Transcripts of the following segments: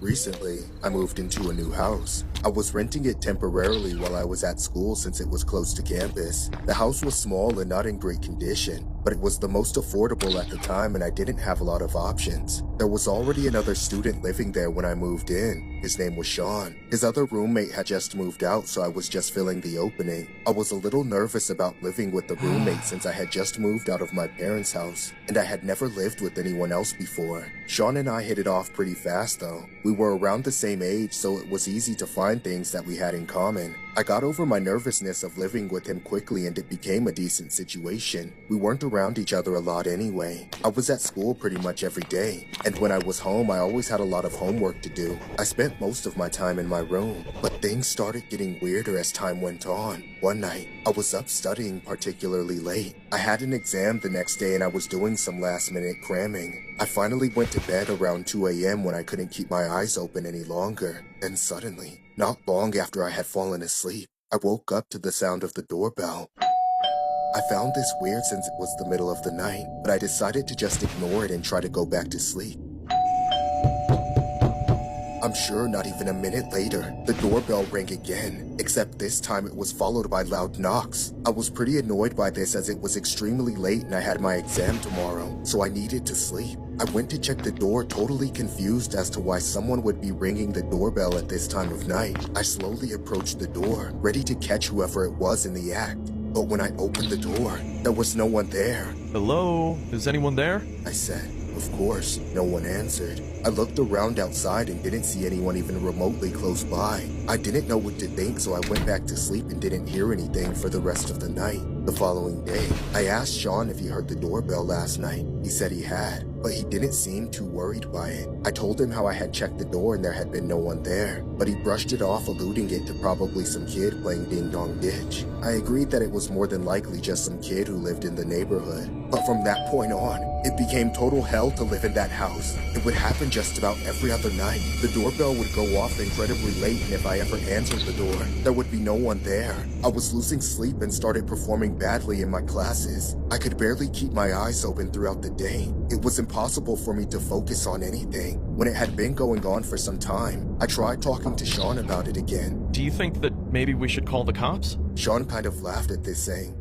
Recently, I moved into a new house. I was renting it temporarily while I was at school since it was close to campus. The house was small and not in great condition, but it was the most affordable at the time and I didn't have a lot of options. There was already another student living there when I moved in. His name was Sean. His other roommate had just moved out, so I was just filling the opening. I was a little nervous about living with the roommate since I had just moved out of my parents' house, and I had never lived with anyone else before. Sean and I hit it off pretty fast though. We were around the same age, so it was easy to find things that we had in common. I got over my nervousness of living with him quickly and it became a decent situation. We weren't around each other a lot anyway. I was at school pretty much every day, and when I was home I always had a lot of homework to do. I spent most of my time in my room, but things started getting weirder as time went on. One night, I was up studying particularly late. I had an exam the next day and I was doing some last-minute cramming. I finally went to bed around 2 a.m. when I couldn't keep my eyes open any longer. Then suddenly, not long after I had fallen asleep, I woke up to the sound of the doorbell. I found this weird since it was the middle of the night, but I decided to just ignore it and try to go back to sleep. I'm sure not even a minute later, the doorbell rang again, except this time it was followed by loud knocks. I was pretty annoyed by this as it was extremely late and I had my exam tomorrow, so I needed to sleep. I went to check the door, totally confused as to why someone would be ringing the doorbell at this time of night. I slowly approached the door, ready to catch whoever it was in the act. But when I opened the door, there was no one there. Hello? Is anyone there? I said. Of course, no one answered. I looked around outside and didn't see anyone even remotely close by. I didn't know what to think, so I went back to sleep and didn't hear anything for the rest of the night. The following day, I asked Sean if he heard the doorbell last night. He said he had, but he didn't seem too worried by it. I told him how I had checked the door and there had been no one there, but he brushed it off, alluding it to probably some kid playing Ding Dong Ditch. I agreed that it was more than likely just some kid who lived in the neighborhood. But from that point on, it became total hell to live in that house. It would happen just about every other night. The doorbell would go off incredibly late, and if I ever answered the door, there would be no one there. I was losing sleep and started performing badly in my classes. I could barely keep my eyes open throughout the day. It was impossible for me to focus on anything. When it had been going on for some time, I tried talking to Sean about it again. Do you think that maybe we should call the cops? Sean kind of laughed at this, saying,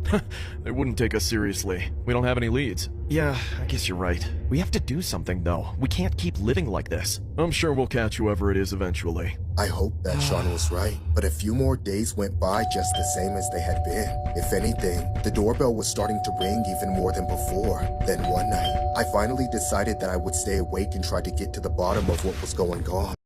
They wouldn't take us seriously. We don't have any leads. Yeah, I guess you're right. We have to do something, though. We can't keep living like this. I'm sure we'll catch whoever it is eventually. I hoped that Sean was right, but a few more days went by just the same as they had been. If anything, the doorbell was starting to ring even more than before. Then one night, I finally decided that I would stay awake and try to get to the bottom of what was going on.